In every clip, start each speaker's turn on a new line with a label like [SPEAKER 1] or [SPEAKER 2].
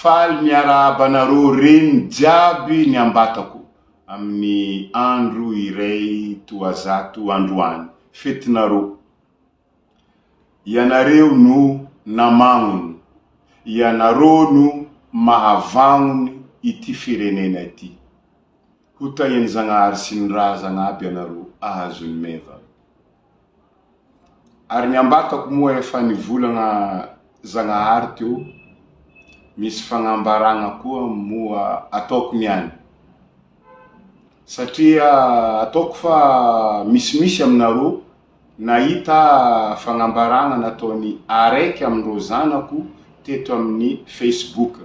[SPEAKER 1] faly miarahaba anareo reny jiaby ny ambatako amin'ny andro iray toazato androany fetinareo. Ianareo no namagnony, ianareo no mahavagny ity firenena ity. Hotahiny Zagnahary sy ny raha Zagnaby ianareo ahazony meva. Ary ny ambatako moa efa nivolagna Zagnahary teo, misy fagnambaragna koa moa ataoko niany. Satria ataoko fa misy aminareo nahita fagnambaragna nataony araiky amindreo zanako teto amin'ny Facebook,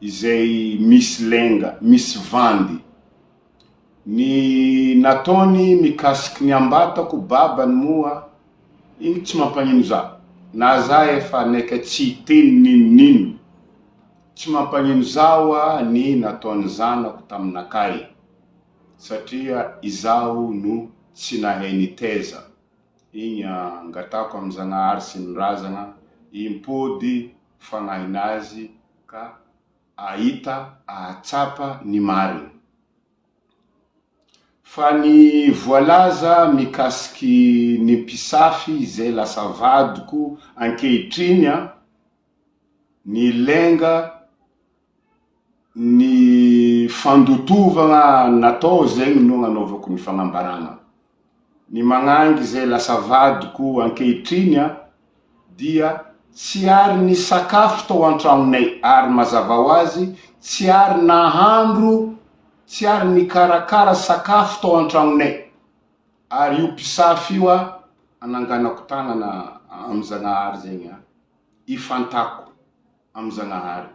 [SPEAKER 1] izay misy lenga, misy vandy. Ny nataony mikasiky ny ambatako babany moa, igny tsy mampanino za. Na za efa neka tsy teny ninonino, tsy mampanino zaho ny nataony zanako taminakay. Satria izaho no tsy nahay niteza. Igny angatako amin'ny Zagnahary sy ny razagna impody fagnahinazy ka ahita ahatsapa ny mariny. Fa ny voalaza mikasiky ny mpisafy izay lasa vadiko ankehitriny, ny lenga, ny fandotovagna natao zegny no nanaovako ny fagnambaragna. Ny magnangy izay lasa vadiko ankehitriny dia tsy ary ny sakafo tao antragnonay, ary mazava ho azy tsy ary nahandro, tsy ary ny karakara sakafo tao antragnonay. Ary io mpisafy io ananganako tagnana amin'ny Zagnahary zegny, ifantako amin'ny Zagnahary.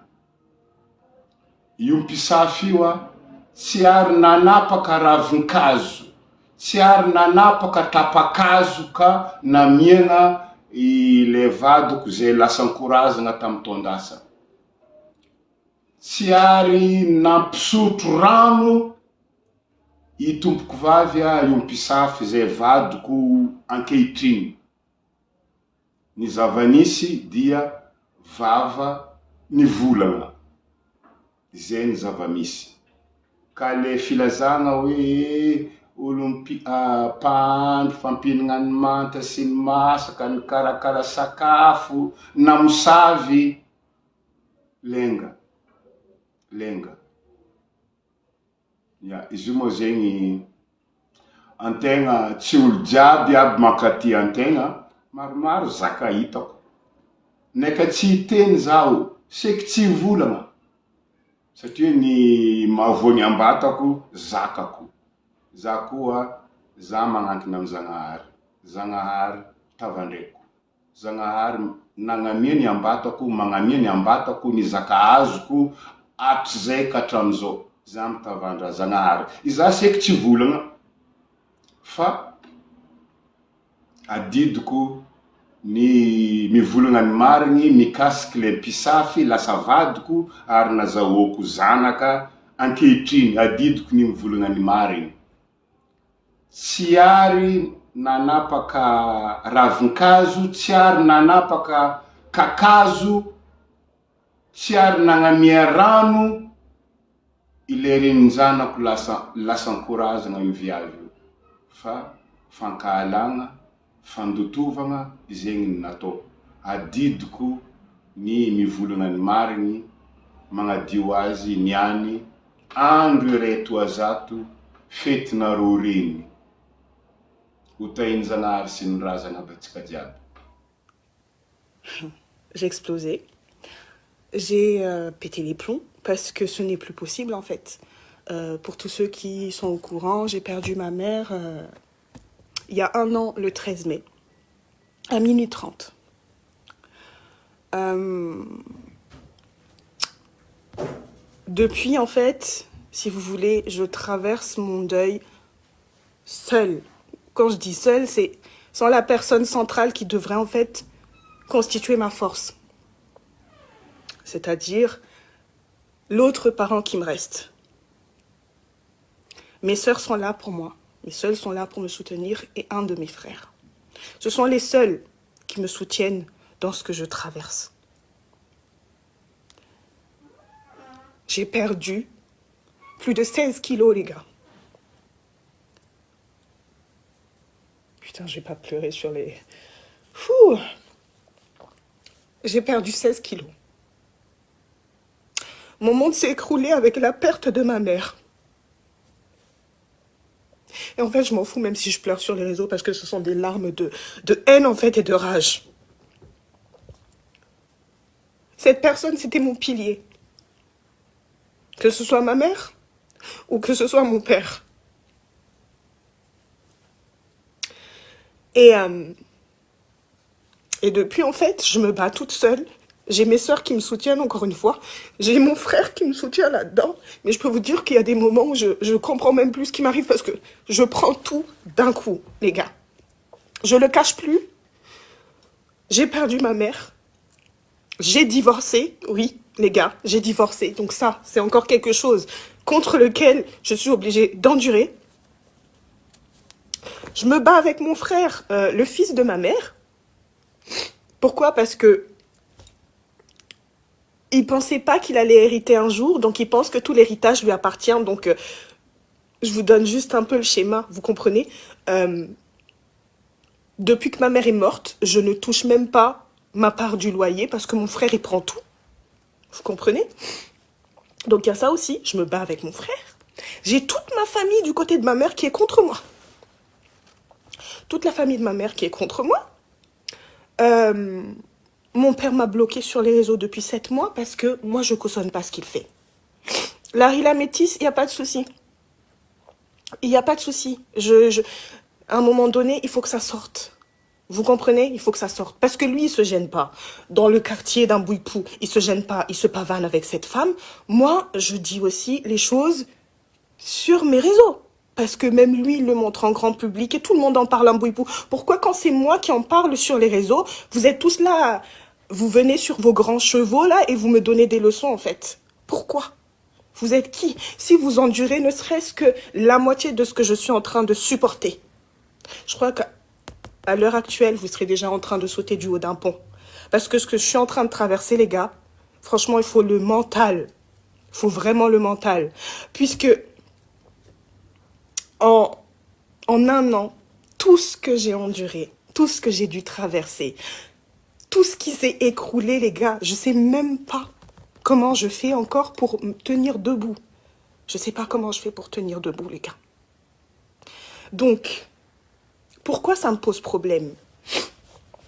[SPEAKER 1] Io mpisafy io tsy ary nanapaka ravin-kazo, tsy ary nanapaka tapakazo ka namiagna ile vadiko zay lasa ankorazagna tamin'ny tondasa. Tsy ary nampisotro rano i tompoko vavy io mpisafy zay vadiko ankehitriny. Ny zava-nisy dia vava ny volagna. Zay ny zava-misy. Ka le filazagna hoe olo mpahandro fampihinagna ny manta sy ny masaka, ny karakara sakafo na mosavy, lenga. Izy io moa zegny antegna tsy olo jiaby aby mankaty antegna, maromaro zaka hitako. Neka tsy teny zaho, seky tsy volagna. Satria ny mahavoany ambatako zakako. Za koa, za magnankina amin'ny Zagnahary. Zagnahary tavandraiko. Zagnahary nagnamia ny ambatako, magnamia ny ambatako, ny zaka azoko, hatrizay ka hatramizao. Za mitavandra Zagnahary. Iza seky tsy volagna, fa adidiko ny mivolagna ny marigny mikasiky le mpisafy lasa vadiko ary nazahoako zanaka ankehitriny, adidiko ny mivolagna ny marigny. Tsy ary nanapaka ravin-kazo, tsy ary nanapaka kakazo, tsy ary nagnamia rano, ileren'ny zanako lasa ankorazagna io viavy io. Fa fankahalagna, fandotovagna, zegny ny natao. Adidiko ny mivolagna ny marigny, magnadio azy niany, andro iray toazato, fetinareo reny. Hotahiny Zagnahary sy ny raha Zagnaby antsika jiaby.
[SPEAKER 2] J'ai explosé. J'ai pété les plombs parce que ce n'est plus possible en fait. Pour tous ceux qui sont au courant, j'ai perdu ma mère il y a 1 an, le 13 mai, à minuit 30. Depuis, en fait, si vous voulez, je traverse mon deuil seule. Quand je dis seule, c'est sans la personne centrale qui devrait en fait constituer ma force. C'est-à-dire l'autre parent qui me reste. Mes sœurs sont là pour moi. Mes sœurs sont là pour me soutenir et un de mes frères. Ce sont les seuls qui me soutiennent dans ce que je traverse. J'ai perdu plus de 16 kilos, les gars. Putain, je vais pas pleurer sur les... Fouh. J'ai perdu 16 kilos. Mon monde s'est écroulé avec la perte de ma mère. Et en fait, je m'en fous même si je pleure sur les réseaux parce que ce sont des larmes de haine, en fait, et de rage. Cette personne, c'était mon pilier. Que ce soit ma mère ou que ce soit mon père. Et depuis, en fait, je me bats toute seule. J'ai mes sœurs qui me soutiennent, encore une fois. J'ai mon frère qui me soutient là-dedans. Mais je peux vous dire qu'il y a des moments où je comprends même plus ce qui m'arrive parce que je prends tout d'un coup, les gars. Je le cache plus. J'ai perdu ma mère. J'ai divorcé. Oui, les gars, j'ai divorcé. Donc ça, c'est encore quelque chose contre lequel je suis obligée d'endurer. Je me bats avec mon frère, le fils de ma mère. Pourquoi? Parce que il pensait pas qu'il allait hériter un jour, donc il pense que tout l'héritage lui appartient. Donc, je vous donne juste un peu le schéma, vous comprenez? Depuis que ma mère est morte, je ne touche même pas ma part du loyer parce que mon frère, il prend tout. Vous comprenez? Donc, il y a ça aussi, je me bats avec mon frère. J'ai toute ma famille du côté de ma mère qui est contre moi. Toute la famille de ma mère qui est contre moi. Mon père m'a bloqué sur les réseaux depuis 7 mois parce que moi, je cautionne pas ce qu'il fait. Larry la métisse, il n'y a pas de souci. Il n'y a pas de souci. À un moment donné, il faut que ça sorte. Vous comprenez? Il faut que ça sorte. Parce que lui, il se gêne pas. Dans le quartier d'un Bouipou, il se gêne pas. Il se pavane avec cette femme. Moi, je dis aussi les choses sur mes réseaux. Parce que même lui, il le montre en grand public et tout le monde en parle en Bouipou. Pourquoi quand c'est moi qui en parle sur les réseaux, vous êtes tous là, vous venez sur vos grands chevaux là et vous me donnez des leçons en fait? Pourquoi? Vous êtes qui? Si vous endurez ne serait-ce que la moitié de ce que je suis en train de supporter. Je crois qu'à l'heure actuelle, vous serez déjà en train de sauter du haut d'un pont. Parce que ce que je suis en train de traverser, les gars, franchement, il faut le mental. Il faut vraiment le mental. Puisque en un an, tout ce que j'ai enduré, tout ce que j'ai dû traverser, tout ce qui s'est écroulé, les gars, je sais même pas comment je fais encore pour me tenir debout. Je sais pas comment je fais pour tenir debout, les gars. Donc, pourquoi ça me pose problème?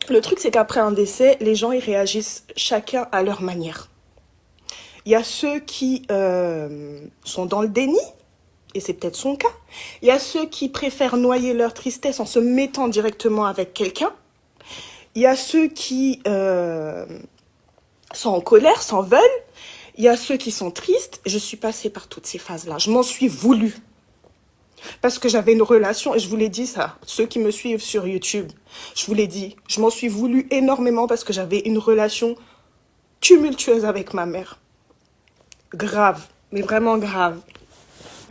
[SPEAKER 2] Le truc, c'est qu'après un décès, les gens, ils réagissent chacun à leur manière. Il y a ceux qui sont dans le déni, et c'est peut-être son cas. Il y a ceux qui préfèrent noyer leur tristesse en se mettant directement avec quelqu'un. Il y a ceux qui sont en colère, s'en veulent. Il y a ceux qui sont tristes. Je suis passée par toutes ces phases-là. Je m'en suis voulu. Parce que j'avais une relation, et je vous l'ai dit ça, ceux qui me suivent sur YouTube, je vous l'ai dit, je m'en suis voulu énormément parce que j'avais une relation tumultueuse avec ma mère. Grave, mais vraiment grave.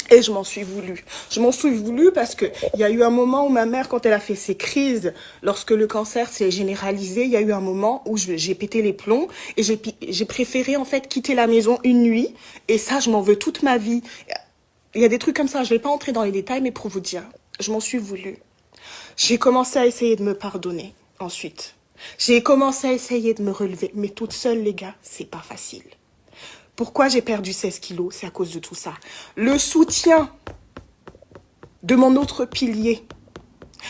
[SPEAKER 2] Et je m'en suis voulu. Je m'en suis voulu parce qu'il y a eu un moment où ma mère, quand elle a fait ses crises, lorsque le cancer s'est généralisé, il y a eu un moment où j'ai pété les plombs et j'ai préféré en fait quitter la maison une nuit. Et ça, je m'en veux toute ma vie. Il y a des trucs comme ça, je ne vais pas entrer dans les détails, mais pour vous dire, je m'en suis voulu. J'ai commencé à essayer de me pardonner ensuite. J'ai commencé à essayer de me relever, mais toute seule, les gars, c'est pas facile. Pourquoi j'ai perdu 16 kilos? C'est à cause de tout ça. Le soutien de mon autre pilier,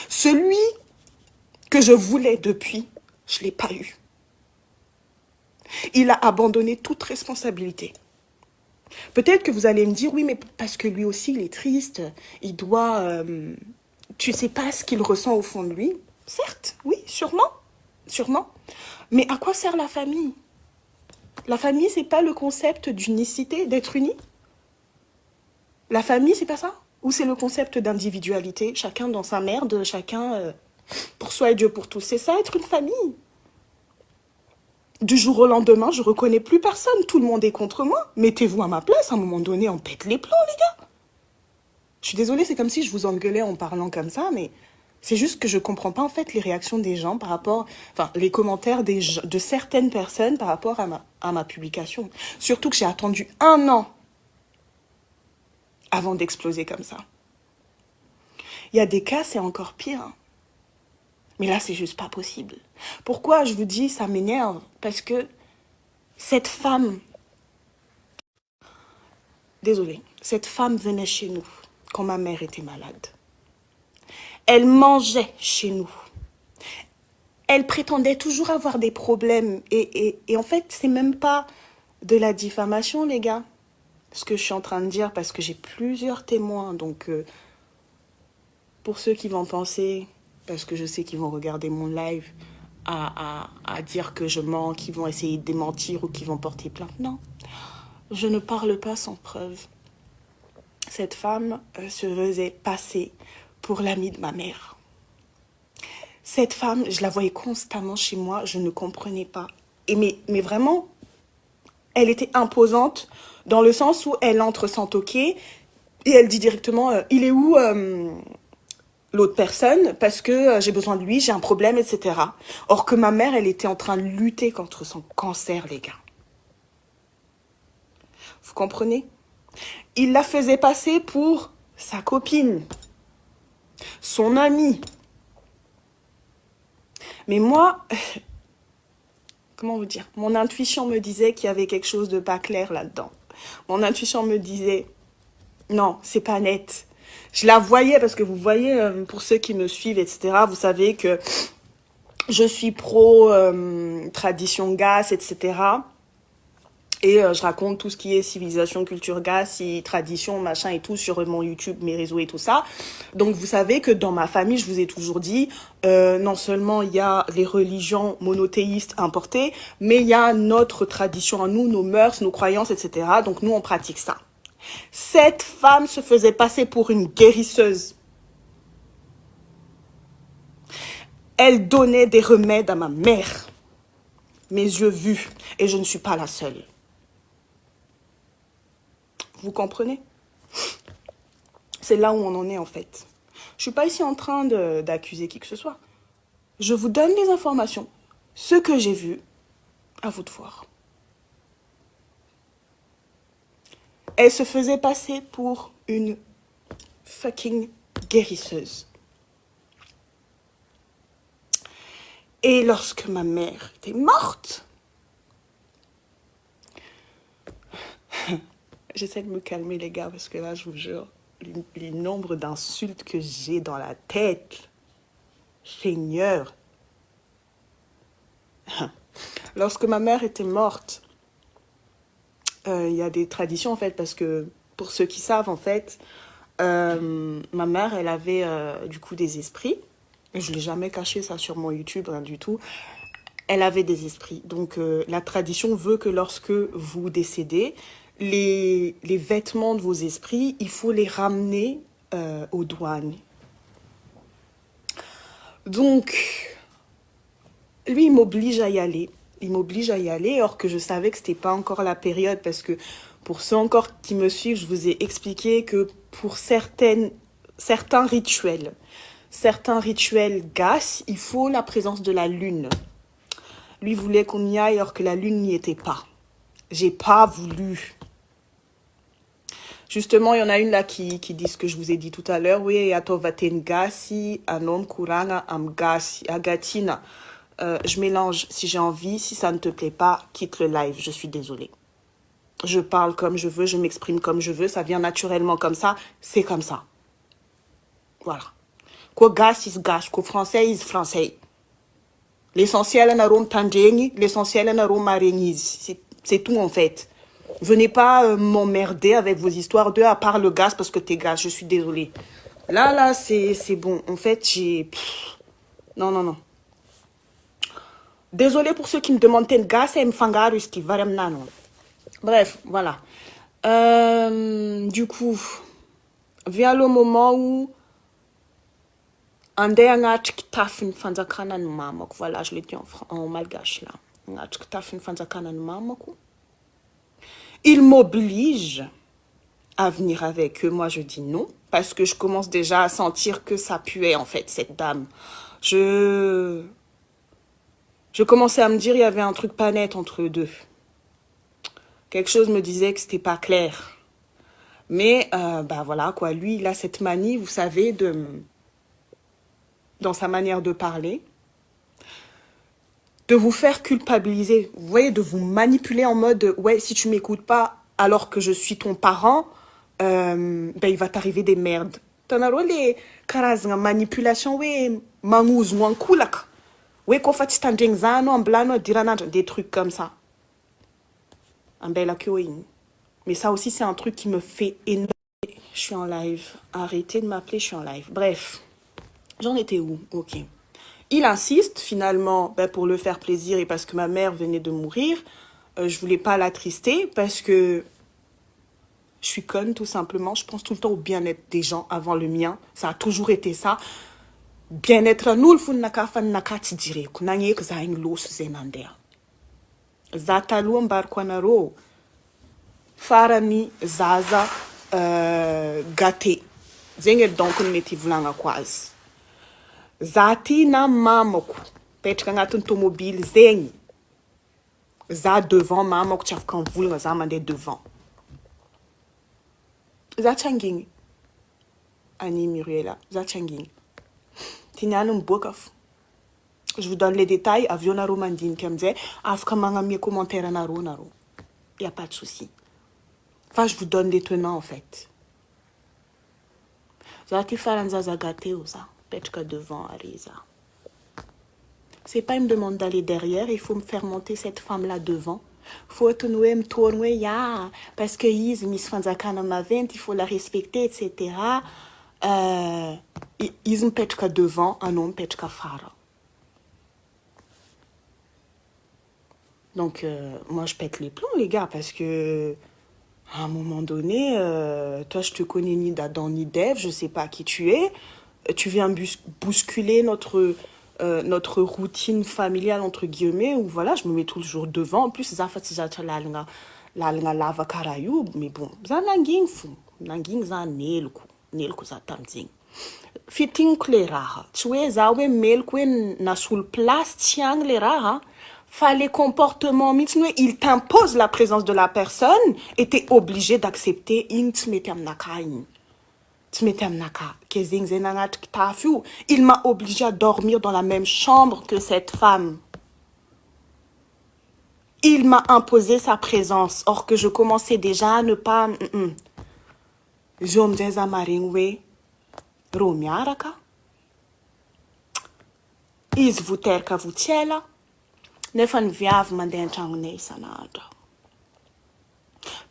[SPEAKER 2] celui que je voulais depuis, je ne l'ai pas eu. Il a abandonné toute responsabilité. Peut-être que vous allez me dire, oui, mais parce que lui aussi, il est triste, il doit... tu sais pas ce qu'il ressent au fond de lui. Certes, oui, sûrement, sûrement. Mais à quoi sert la famille? La famille, c'est pas le concept d'unicité, d'être uni. La famille, c'est pas ça? Ou c'est le concept d'individualité, chacun dans sa merde, chacun pour soi et Dieu pour tous. C'est ça, être une famille. Du jour au lendemain, je reconnais plus personne. Tout le monde est contre moi. Mettez-vous à ma place. À un moment donné, on pète les plombs, les gars. Je suis désolée, c'est comme si je vous engueulais en parlant comme ça, mais c'est juste que je comprends pas en fait les réactions des gens par rapport... Enfin, les commentaires de certaines personnes par rapport à ma publication. Surtout que j'ai attendu 1 an avant d'exploser comme ça. Il y a des cas, c'est encore pire. Hein. Mais là, c'est juste pas possible. Pourquoi je vous dis, ça m'énerve? Parce que cette femme, désolée, cette femme venait chez nous quand ma mère était malade. Elle mangeait chez nous. Elle prétendait toujours avoir des problèmes. Et en fait, c'est même pas de la diffamation, les gars. Ce que je suis en train de dire, parce que j'ai plusieurs témoins. Donc, pour ceux qui vont penser, parce que je sais qu'ils vont regarder mon live, à dire que je mens, qu'ils vont essayer de démentir ou qu'ils vont porter plainte. Non, je ne parle pas sans preuve. Cette femme se faisait passer pour l'amie de ma mère. Cette femme, je la voyais constamment chez moi, je ne comprenais pas. Mais vraiment, elle était imposante dans le sens où elle entre sans toquer et elle dit directement il est où l'autre personne parce que j'ai besoin de lui, j'ai un problème, etc. Or que ma mère, elle était en train de lutter contre son cancer, les gars. Vous comprenez? Il la faisait passer pour sa copine, son amie. Mais moi, comment vous dire? Mon intuition me disait qu'il y avait quelque chose de pas clair là-dedans. Mon intuition me disait, non, c'est pas net. Je la voyais parce que vous voyez, pour ceux qui me suivent, etc., vous savez que je suis pro tradition GAS, etc. Et je raconte tout ce qui est civilisation, culture GAS, tradition, machin et tout sur mon YouTube, mes réseaux et tout ça. Donc vous savez que dans ma famille, je vous ai toujours dit, non seulement il y a les religions monothéistes importées, mais il y a notre tradition à nous, nos mœurs, nos croyances, etc. Donc nous, on pratique ça. Cette femme se faisait passer pour une guérisseuse. Elle donnait des remèdes à ma mère. Mes yeux vus. Et je ne suis pas la seule. Vous comprenez? C'est là où on en est en fait. Je ne suis pas ici en train d'accuser qui que ce soit. Je vous donne les informations. Ce que j'ai vu, à vous de voir. Elle se faisait passer pour une fucking guérisseuse. Et lorsque ma mère était morte, j'essaie de me calmer les gars parce que là, je vous jure, les nombres d'insultes que j'ai dans la tête, Seigneur. Lorsque ma mère était morte, il y a des traditions en fait parce que pour ceux qui savent en fait, ma mère elle avait du coup des esprits. Je l'ai jamais caché ça sur mon YouTube, rien du tout. Elle avait des esprits. Donc la tradition veut que lorsque vous décédez, les vêtements de vos esprits, il faut les ramener aux douanes. Donc, lui, il m'oblige à y aller. Il m'oblige à y aller, alors que je savais que c'était pas encore la période, parce que pour ceux encore qui me suivent, je vous ai expliqué que pour certains rituels GAS, il faut la présence de la lune. Lui voulait qu'on y aille alors que la lune n'y était pas. J'ai pas voulu. Justement, il y en a une là qui dit ce que je vous ai dit tout à l'heure. Oui, atovaten gasi, anom kuranga am gasi, agatina. Je mélange si j'ai envie. Si ça ne te plaît pas, quitte le live. Je suis désolée. Je parle comme je veux, je m'exprime comme je veux. Ça vient naturellement comme ça. C'est comme ça. Voilà. Quoi gas is gas, quoi français is français. L'essentiel est un tangeni, l'essentiel est un marénise. C'est tout en fait. Venez pas m'emmerder avec vos histoires de à part le gaz parce que t'es gaz. Je suis désolée. Là, c'est bon. En fait, j'ai... Non, non, non. Désolée pour ceux qui me demandent un gaz et me fangarus qui va non. Bref, voilà. Du coup, vient le moment où voilà, je l'ai dit en malgache là. Il m'oblige à venir avec eux. Moi, je dis non, parce que je commence déjà à sentir que ça puait, en fait, cette dame. Je commençais à me dire, il y avait un truc pas net entre eux deux. Quelque chose me disait que c'était pas clair. Mais bah voilà quoi, lui il a cette manie, vous savez, dans sa manière de parler, de vous faire culpabiliser, vous voyez, de vous manipuler en mode ouais, si tu m'écoutes pas alors que je suis ton parent, ben il va t'arriver des merdes. T'en as les karazagna manipulation ouais magnouzo ankolaka. Ouais kofa tsy tandregny za anao ambilano diranandra des trucs comme ça. Ambela kyo igny. Mais ça aussi c'est un truc qui me fait énormément. Je suis en live. Arrêtez de m'appeler, je suis en live. Bref, j'en étais où? Ok. Il insiste finalement ben, pour le faire plaisir et parce que ma mère venait de mourir. Je voulais pas l'attrister parce que je suis conne tout simplement. Je pense tout le temps au bien-être des gens avant le mien. Ça a toujours été ça. Bien-être an'olo fo naka tsy direko. Nagneko za igny loso zay nandeha. Za taloha mbariko anareo farany zaza gâté. Zegny edy donc ny mety ivolagnako azy. Za ty na mamako petraka agnatin'ny tomobily zegny. Za devant mamako tsy afaka mivolagna za mandeha devant. Za tsy angigny. Annie Muriela, za tsy angigny. Tignano miboaka fo. Je vous donne les détails, avy eo nareo mandinika amin'izay, afaka magnamia commentaire nareo. Y a pas de souci. Enfin, je vous donne les tenants en fait. Za ty farany zaza gâté ou ça, petraka devant Ariza. C'est pas, il me demande d'aller derrière, il faut me faire monter cette femme-là devant. Faut attenuer, me tourner, ya, parce que ils mis fanzakana ma vente, il faut la respecter, etc. Ils me petraka devant, un homme petraka fara. Donc, moi, je pète les plombs, les gars, parce que, à un moment donné, toi, je te connais ni d'Adam ni d'Ève, je sais pas qui tu es. Tu viens bousculer notre routine familiale, entre guillemets, où voilà, je me mets toujours devant. En plus, ça fait la lava karayu, mais bon, ça nanging fou. Nanging ça nelko ça tamzing. Fitting les raha. Tu es ça, ouais, melko na sul place, tiang les raha. Fallait comportement, il t'impose la présence de la personne et t'es obligé d'accepter in il m'a obligé à dormir dans la même chambre que cette femme. Il m'a imposé sa présence, or que je commençais déjà à ne pas... Je me disais à Maringwe, Romiaraka, is vous terka vous tiela.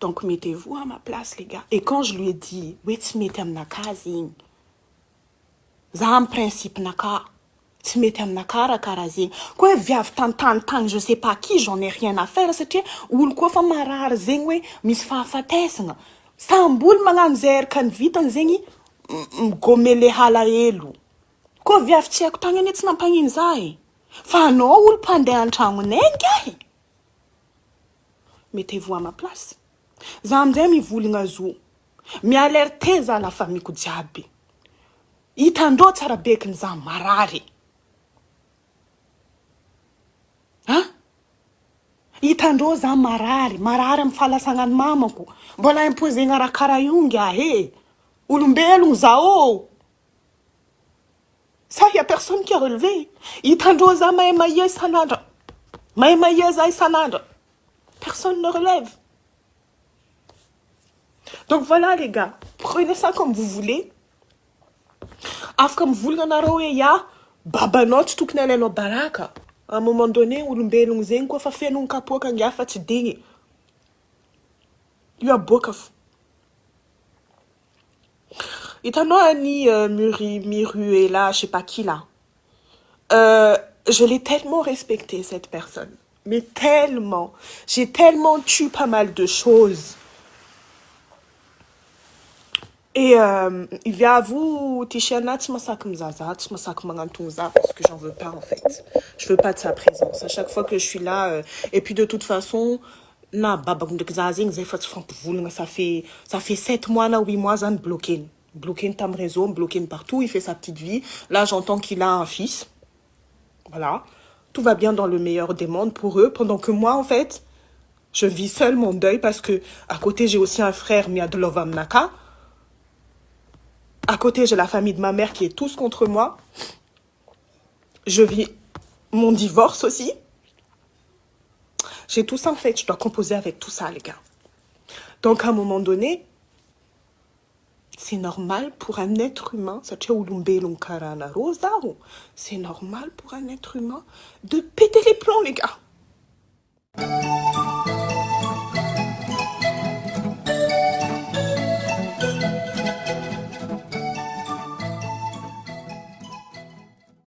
[SPEAKER 2] Donc, mettez-vous à ma place, les gars. Et quand je lui ai dit, oui, tu mettez naka zing. Zam principe naka. Tu mettez naka rakarazing. Quoi, viave tant, je sais pas qui, j'en ai rien à faire. C'est ou le quoi, fa marar zing, oui, mis fa fatesna. Samboul malanzer kan vitan zingi, gomele halaelu. Quoi, viave tiak tanganets na pangin zai. Fa no ul pandeha an-tragnonay ngahy. Mettez-vous à ma place. Za amizay mivolagna zo. Mialerté za la famille-ko jiaby. Hitandreo tsara bekiny za marary. Hitandreo za marary amin'ny falasagnan'ny mamako. Mbola imposegna raha karaha io ngahy. Olombelogno zao. Ça, il n'y a personne qui a relevé. Personne ne relève. Donc voilà, les gars. Prenez ça comme vous voulez. Afkam vulganaro ya babanot tuknele no baraka. À un moment donné, ulumbelung zen ko fa fenung kapoka ngafa ti dingi. You are bokaf. Itano ni Miruela, je sais pas qui là. Je l'ai tellement respecté cette personne. Mais tellement. J'ai tellement tué pas mal de choses. Et il vient à vous, Tichana, tu m'as ça comme Zaza, tu m'as ça comme Mangantonza, parce que j'en veux pas en fait. Je veux pas de sa présence. À chaque fois que je suis là, et puis de toute façon, ça fait 7 mois, là, 8 mois, ça me bloqué. Bloqué tam réseau, bloqué partout, il fait sa petite vie. Là, j'entends qu'il a un fils. Voilà. Tout va bien dans le meilleur des mondes pour eux, pendant que moi, en fait, Je vis seule mon deuil parce que à côté, j'ai aussi un frère, Miadlovam Naka. À côté, j'ai la famille de ma mère qui est tous contre moi. Je vis mon divorce aussi. J'ai tout ça en fait. Je dois composer avec tout ça, les gars. Donc, à un moment donné, c'est normal pour un être humain, c'est normal pour un être humain de péter les plombs, les gars.